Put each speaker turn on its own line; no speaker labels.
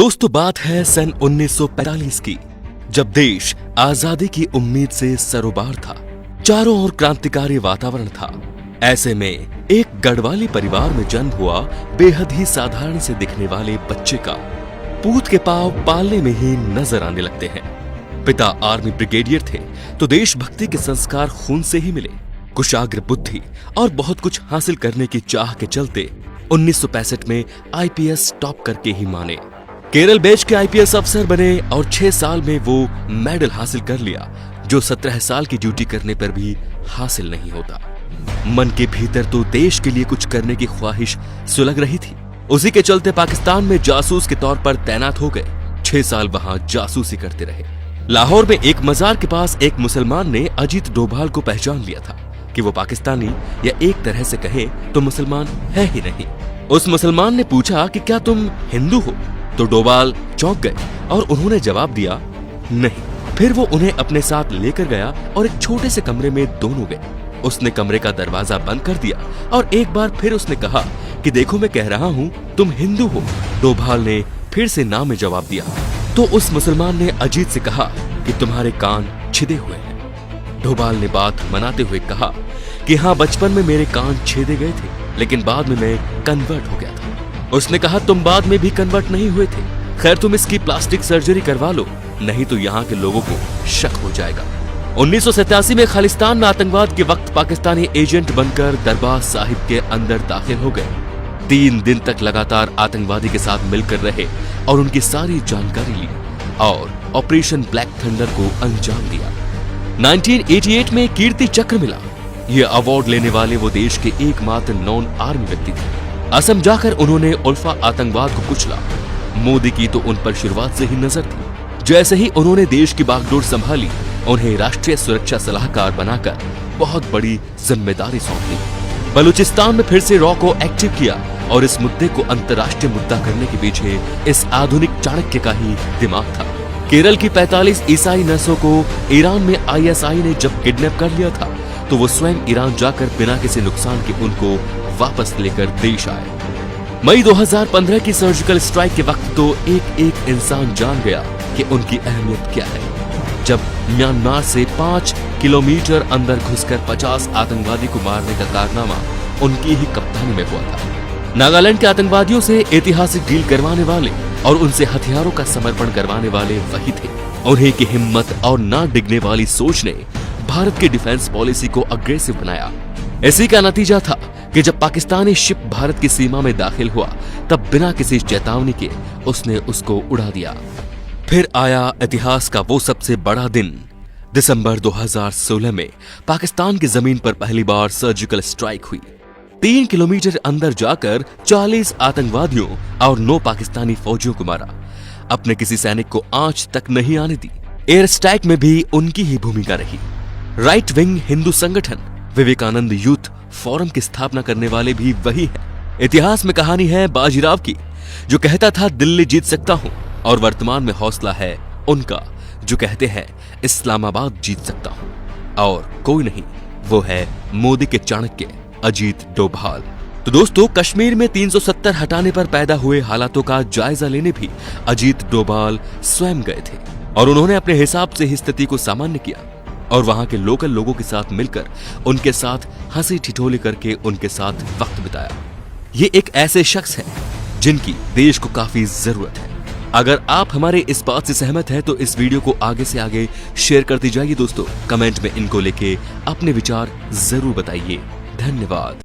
दोस्तों, बात है सन 1945 की, जब देश आजादी की उम्मीद से सरोबार था। चारों ओर क्रांतिकारी वातावरण था। ऐसे में एक गढ़वाली परिवार में जन्म हुआ बेहद ही साधारण से दिखने वाले बच्चे का पूत के पांव पालने में ही नजर आने लगते हैं। पिता आर्मी ब्रिगेडियर थे, तो देशभक्ति के संस्कार खून से ही मिले। कुशाग्र बुद्धि और बहुत कुछ हासिल करने की चाह के चलते 1965 में आईपीएस टॉप करके ही माने। केरल बैच के आईपीएस अफसर बने और 6 साल में वो मेडल हासिल कर लिया, जो 17 साल की ड्यूटी करने पर भी हासिल नहीं होता। मन के भीतर तो देश के लिए कुछ करने की ख्वाहिश सुलग रही थी। उसी के चलते पाकिस्तान में जासूस के तौर पर तैनात हो गए। 6 साल वहां जासूसी करते रहे। लाहौर में एक मजार के पास एक मुसलमान ने अजीत डोभाल को पहचान लिया था कि वो पाकिस्तानी या एक तरह से कहे तो मुसलमान है ही नहीं। उस मुसलमान ने पूछा कि क्या तुम हिंदू हो? तो डोभाल चौंक गए और उन्होंने जवाब दिया नहीं। फिर वो उन्हें अपने साथ लेकर गया और एक छोटे से कमरे में दोनों गए। उसने कमरे का दरवाजा बंद कर दिया और एक बार फिर उसने कहा कि देखो, मैं कह रहा हूँ तुम हिंदू हो। डोभाल ने फिर से ना में जवाब दिया। तो उस मुसलमान ने अजीत से कहा कि तुम्हारे कान छिदे हुए हैं। डोभाल ने बात मनाते हुए कहा कि हाँ, बचपन में मेरे कान छेदे गए थे, लेकिन बाद में मैं कन्वर्ट हो गया था। उसने कहा तुम बाद में भी कन्वर्ट नहीं हुए थे। खैर, तुम इसकी प्लास्टिक सर्जरी करवा लो, नहीं तो यहाँ के लोगों को शक हो जाएगा। 1987 में खालिस्तान में आतंकवाद के वक्त पाकिस्तानी एजेंट बनकर दरबार साहिब के अंदर दाखिल हो गए। 3 दिन तक लगातार आतंकवादी के साथ मिलकर रहे और उनकी सारी जानकारी ली और ऑपरेशन ब्लैक थंडर को अंजाम दिया। 1988 में कीर्ति चक्र मिला। यह अवार्ड लेने वाले वो देश के एकमात्र नॉन आर्मी व्यक्ति थे। असम जाकर उन्होंने उल्फा आतंकवाद को कुचला। मोदी की तो उन पर शुरुआत से ही नजर थी। जैसे ही उन्होंने देश की बागडोर संभाली, उन्हें राष्ट्रीय सुरक्षा सलाहकार बनाकर बहुत बड़ी जिम्मेदारी सौंपी। बलूचिस्तान में फिर से रॉ को एक्टिव किया और इस मुद्दे को अंतर्राष्ट्रीय मुद्दा करने के पीछे इस आधुनिक चाणक्य का ही दिमाग था। केरल की 45 ईसाई नर्सों को ईरान में आईएसआई ने जब किडनैप कर लिया था, तो वो स्वयं ईरान जाकर बिना किसी नुकसान के उनको वापस लेकर देश आए। मई 2015 की सर्जिकल स्ट्राइक के वक्त तो एक इंसान जान गया कि उनकी अहमियत क्या है, जब म्यांमार से 5 किलोमीटर अंदर घुसकर 50 आतंकवादी को मारने का कारनामा उनकी ही कप्तानी में हुआ था। नागालैंड के आतंकवादियों से ऐतिहासिक डील करवाने वाले और उनसे हथियारों का समर्पण करवाने वाले वही थे। उन्हीं की हिम्मत और ना डिगने वाली सोच ने भारत की डिफेंस पॉलिसी को अग्रेसिव बनाया। इसी का नतीजा था कि जब पाकिस्तानी शिप भारत की सीमा में दाखिल हुआ, तब बिना किसी चेतावनी के उसने उसको उड़ा दिया। फिर आया इतिहास का वो सबसे बड़ा दिन। दिसंबर 2016 में पाकिस्तान की जमीन पर पहली बार सर्जिकल स्ट्राइक हुई। 3 किलोमीटर अंदर जाकर 40 आतंकवादियों और 9 पाकिस्तानी फौजियों को मारा। अपने किसी सैनिक को आंच तक नहीं आने दी। एयर स्ट्राइक में भी उनकी ही भूमिका रही। राइट विंग हिंदू संगठन विवेकानंद यूथ फोरम की स्थापना करने वाले भी वही हैं। इतिहास में कहानी है बाजीराव की, जो कहता था दिल्ली जीत सकता हूं, और वर्तमान में हौसला है उनका जो कहते हैं इस्लामाबाद जीत सकता हूं। और कोई नहीं, वो है मोदी के चाणक्य अजीत डोभाल। तो दोस्तों, कश्मीर में 370 हटाने पर पैदा हुए हालातों का जायजा लेने भी अजीत डोभाल स्वयं गए थे और उन्होंने अपने हिसाब से ही स्थिति को सामान्य किया और वहां के लोकल लोगों के साथ मिलकर उनके साथ हंसी ठिठोली करके उनके साथ वक्त बिताया। ये एक ऐसे शख्स हैं जिनकी देश को काफी जरूरत है। अगर आप हमारे इस बात से सहमत हैं तो इस वीडियो को आगे से आगे शेयर करते जाइए दोस्तों। कमेंट में इनको लेके अपने विचार जरूर बताइए। धन्यवाद।